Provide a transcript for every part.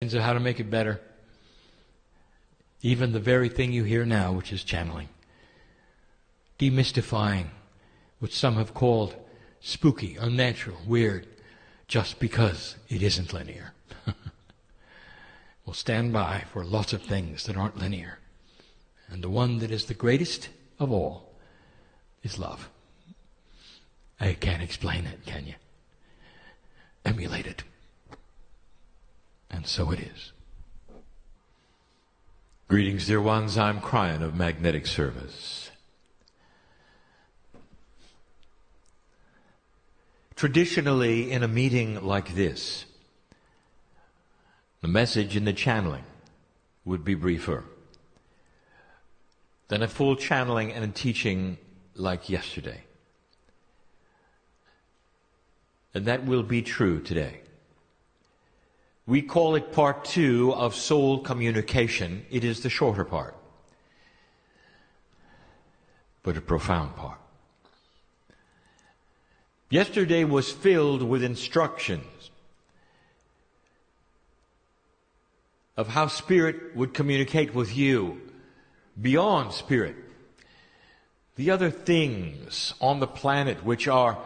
suggestions of how to make it better. Even the very thing you hear now, which is channeling. Demystifying what some have called spooky, unnatural, weird, just because it isn't linear. We'll stand by for lots of things that aren't linear. And the one that is the greatest of all is love. I can't explain it, can you? Emulate it. And so it is. Greetings, dear ones. I'm Kryon of Magnetic Service. Traditionally, in a meeting like this, the message in the channeling would be briefer than a full channeling and a teaching like yesterday. And that will be true today. We call it part 2 of soul communication. It is the shorter part, but a profound part. Yesterday was filled with instructions of how Spirit would communicate with you beyond Spirit. The other things on the planet which are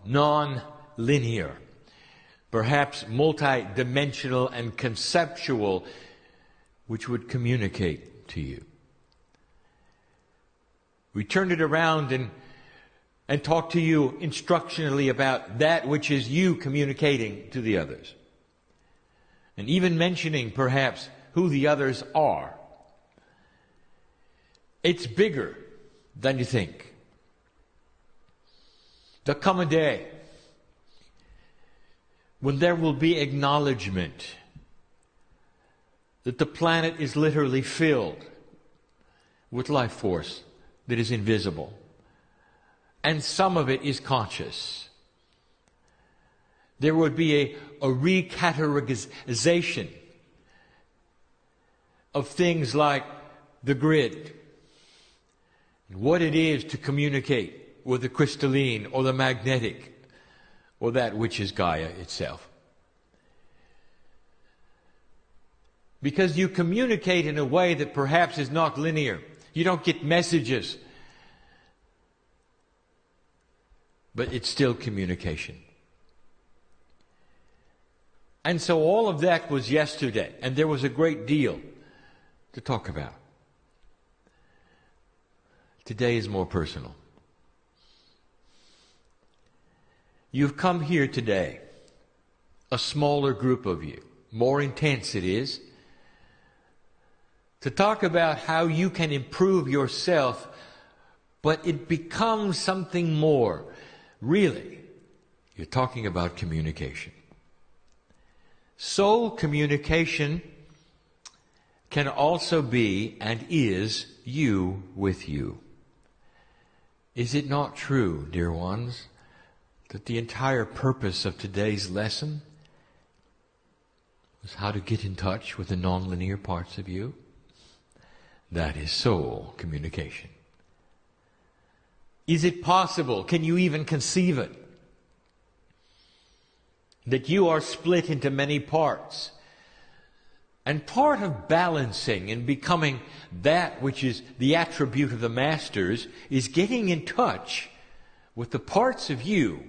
non-linear, perhaps multi-dimensional and conceptual, which would communicate to you. We turned it around and talked to you instructionally about that which is you communicating to the others. And even mentioning perhaps who the others are. It's bigger than you think. There'll come a day when there will be acknowledgement that the planet is literally filled with life force that is invisible. And some of it is conscious. There would be a recategorization of things like the grid, and what it is to communicate with the crystalline or the magnetic or that which is Gaia itself. Because you communicate in a way that perhaps is not linear. You don't get messages, but it's still communication. And so all of that was yesterday, and there was a great deal to talk about. Today is more personal. You've come here today, a smaller group of you, more intense it is, to talk about how you can improve yourself, but it becomes something more. Really, you're talking about communication. Soul communication can also be and is you with you. Is it not true, dear ones, that the entire purpose of today's lesson was how to get in touch with the non-linear parts of you? That is soul communication. Is it possible? Can you even conceive it? That you are split into many parts. And part of balancing and becoming that which is the attribute of the masters is getting in touch with the parts of you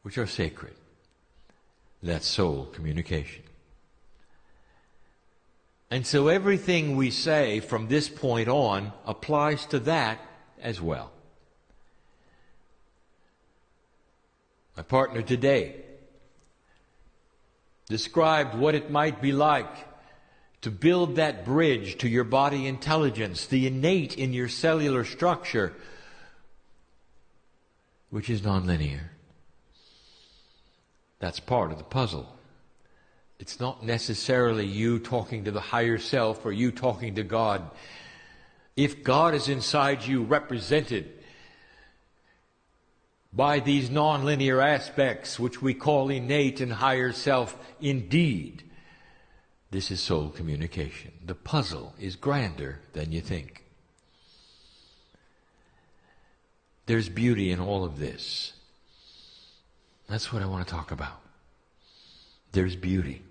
which are sacred. That's soul communication. And so everything we say from this point on applies to that as well. My partner today described what it might be like to build that bridge to your body intelligence, the innate in your cellular structure, which is nonlinear. That's part of the puzzle. It's not necessarily you talking to the higher self or you talking to God. If God is inside you, represented by these non-linear aspects, which we call innate and higher self, indeed, this is soul communication. The puzzle is grander than you think. There's beauty in all of this. That's what I want to talk about. There's beauty.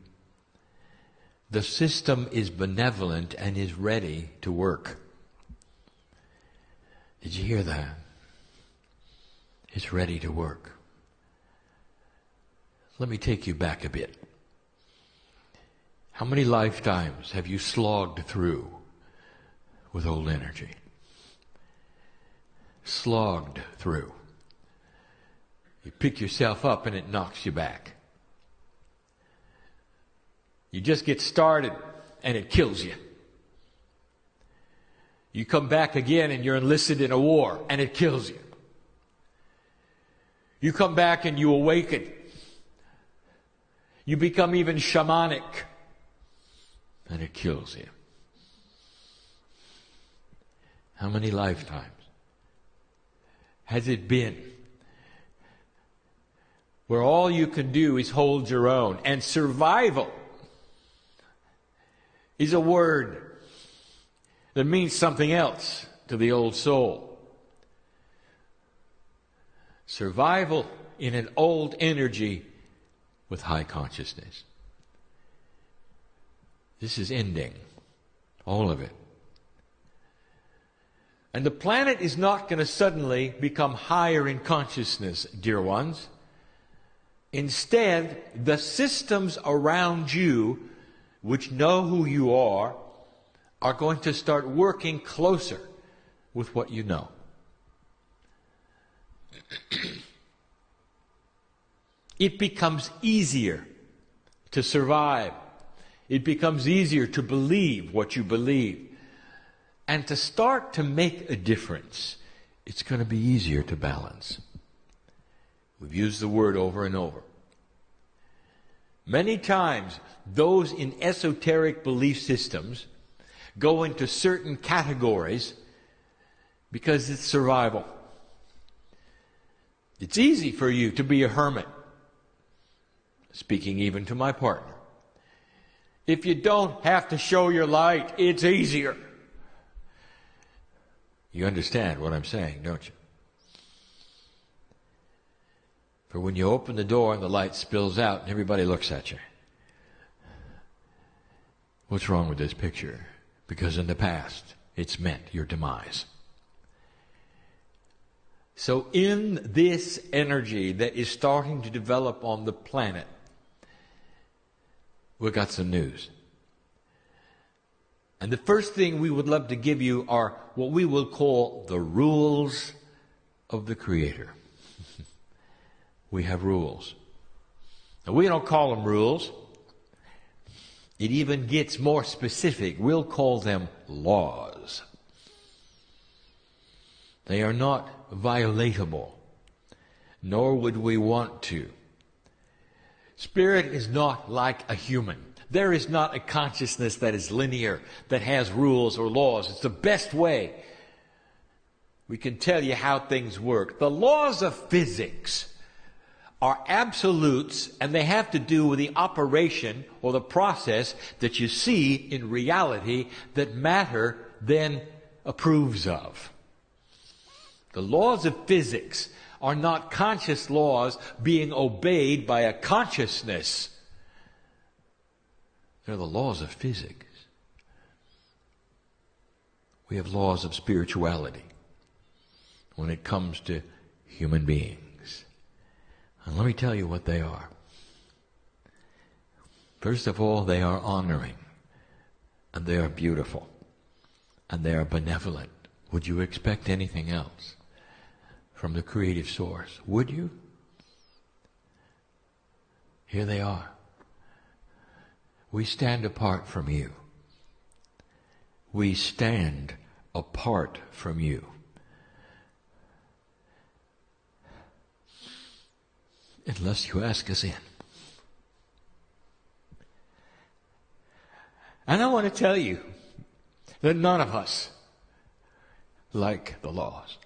The system is benevolent and is ready to work. Did you hear that? It's ready to work. Let me take you back a bit. How many lifetimes have you slogged through with old energy? Slogged through. You pick yourself up and it knocks you back. You just get started and it kills you. You come back again and you're enlisted in a war and it kills you. You come back and you awaken. You become even shamanic and it kills you. How many lifetimes has it been where all you can do is hold your own? And survival is a word that means something else to the old soul. Survival in an old energy with high consciousness. This is ending. All of it. And the planet is not going to suddenly become higher in consciousness, dear ones. Instead, the systems around you, which know who you are going to start working closer with what you know. It becomes easier to survive. It becomes easier to believe what you believe. And to start to make a difference, it's going to be easier to balance. We've used the word over and over. Many times, those in esoteric belief systems go into certain categories because it's survival. It's easy for you to be a hermit, speaking even to my partner. If you don't have to show your light, it's easier. You understand what I'm saying, don't you? For when you open the door and the light spills out and everybody looks at you, what's wrong with this picture? Because in the past, it's meant your demise. So in this energy that is starting to develop on the planet, we've got some news. And the first thing we would love to give you are what we will call the rules of the Creator. We have rules. Now, we don't call them rules. It even gets more specific. We'll call them laws. They are not violatable, nor would we want to. Spirit is not like a human. There is not a consciousness that is linear, that has rules or laws. It's the best way we can tell you how things work. The laws of physics are absolutes, and they have to do with the operation or the process that you see in reality that matter then approves of. The laws of physics are not conscious laws being obeyed by a consciousness. They're the laws of physics. We have laws of spirituality when it comes to human beings. And let me tell you what they are. First of all, they are honoring, and they are beautiful, and they are benevolent. Would you expect anything else from the creative source? Would you? Here they are. We stand apart from you. We stand apart from you. Unless you ask us in. And I want to tell you that none of us like the laws.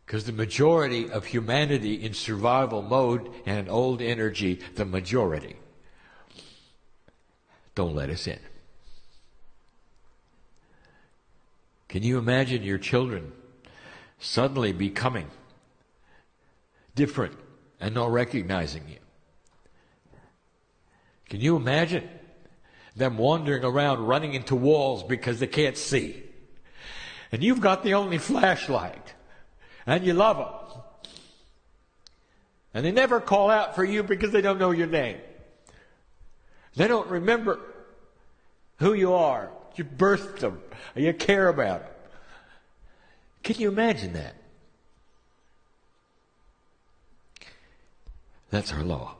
Because the majority of humanity in survival mode and an old energy, the majority, don't let us in. Can you imagine your children suddenly becoming different and not recognizing you? Can you imagine them wandering around running into walls because they can't see? And you've got the only flashlight. And you love them. And they never call out for you because they don't know your name. They don't remember who you are. You birthed them. Or you care about them. Can you imagine that? That's our law.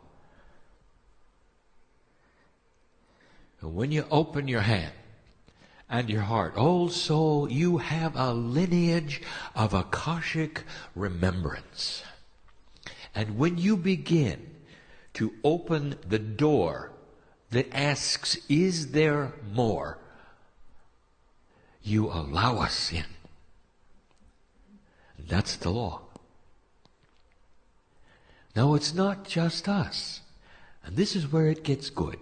And when you open your hand and your heart, old soul, you have a lineage of Akashic remembrance. And when you begin to open the door that asks, is there more? You allow us in. That's the law. Now, it's not just us. And this is where it gets good.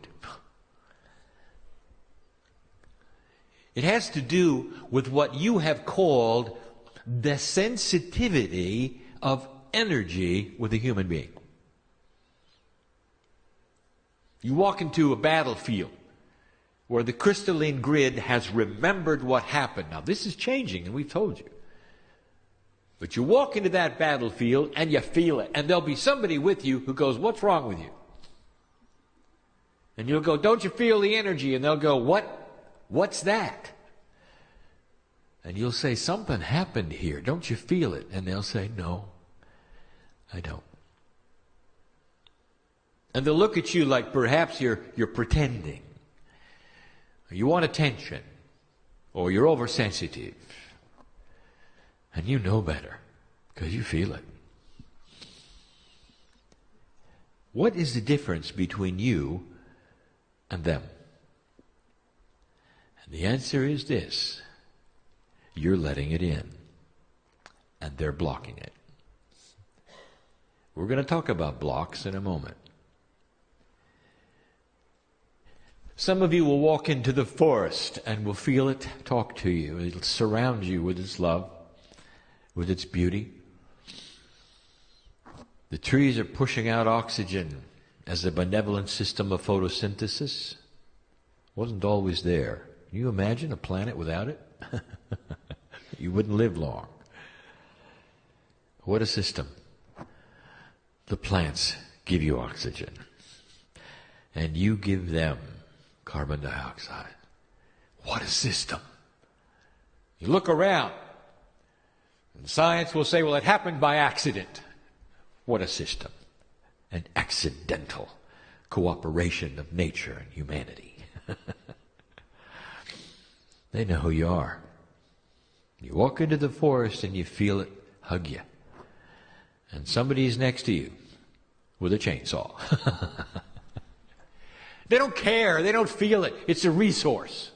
It has to do with what you have called the sensitivity of energy with a human being. You walk into a battlefield where the crystalline grid has remembered what happened. Now, this is changing, and we've told you. But you walk into that battlefield and you feel it. And there'll be somebody with you who goes, what's wrong with you? And you'll go, don't you feel the energy? And they'll go, what's that? And you'll say, something happened here. Don't you feel it? And they'll say, no, I don't. And they'll look at you like perhaps you're pretending. Or you want attention. Or you're oversensitive. And you know better, because you feel it. What is the difference between you and them? And the answer is this. You're letting it in, and they're blocking it. We're going to talk about blocks in a moment. Some of you will walk into the forest and will feel it talk to you. It'll surround you with its love, with its beauty. The trees are pushing out oxygen as a benevolent system of photosynthesis. Wasn't always there. Can you imagine a planet without it? You wouldn't live long. What a system. The plants give you oxygen, and you give them carbon dioxide. What a system. You look around, and science will say, well, it happened by accident. What a system. An accidental cooperation of nature and humanity. They know who you are. You walk into the forest and you feel it hug you. And somebody's next to you with a chainsaw. They don't care. They don't feel it. It's a resource.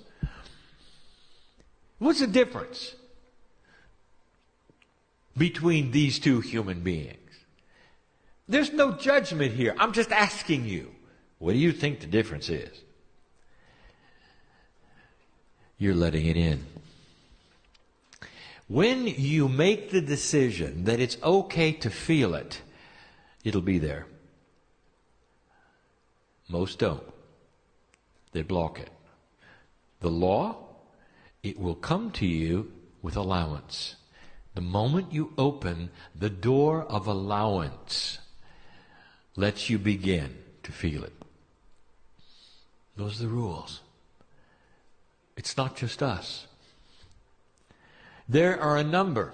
What's the difference between these two human beings? There's no judgment here. I'm just asking you, what do you think the difference is? You're letting it in. When you make the decision that it's okay to feel it, it'll be there. Most don't. They block it. The law, it will come to you with allowance. The moment you open the door of allowance, lets you begin to feel it. Those are the rules. It's not just us. There are a number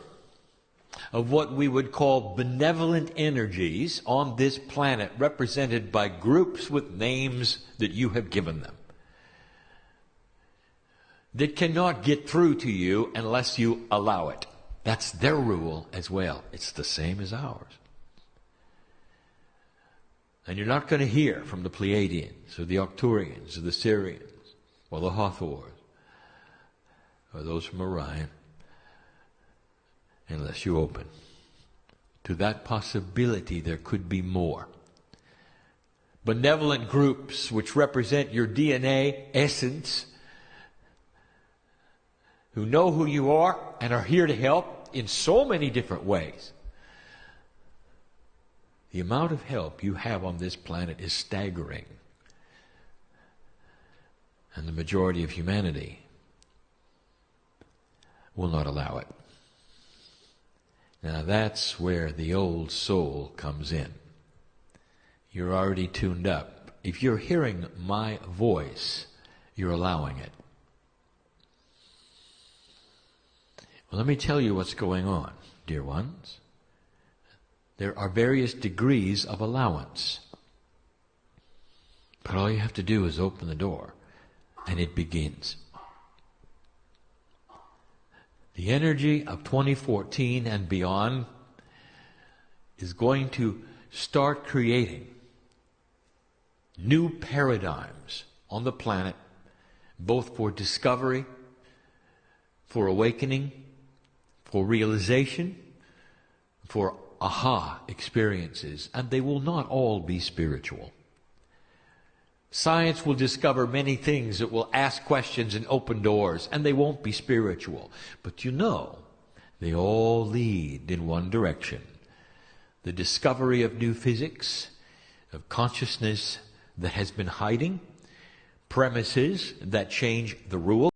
of what we would call benevolent energies on this planet, represented by groups with names that you have given them, that cannot get through to you unless you allow it. That's their rule as well. It's the same as ours. And you're not going to hear from the Pleiadians or the Arcturians or the Sirians or the Hathors or those from Orion unless you open to that possibility there could be more. Benevolent groups which represent your DNA essence, who know who you are and are here to help in so many different ways. The amount of help you have on this planet is staggering. majority of humanity will not allow it. Now that's where the old soul comes in. You're already tuned up. If you're hearing my voice, you're allowing it. Well, let me tell you what's going on, dear ones. There are various degrees of allowance. But all you have to do is open the door, and it begins. The energy of 2014 and beyond is going to start creating new paradigms on the planet, both for discovery, for awakening, for realization, for aha experiences, and they will not all be spiritual. Science will discover many things that will ask questions and open doors, and they won't be spiritual. But you know, they all lead in one direction. The discovery of new physics, of consciousness that has been hiding, premises that change the rules.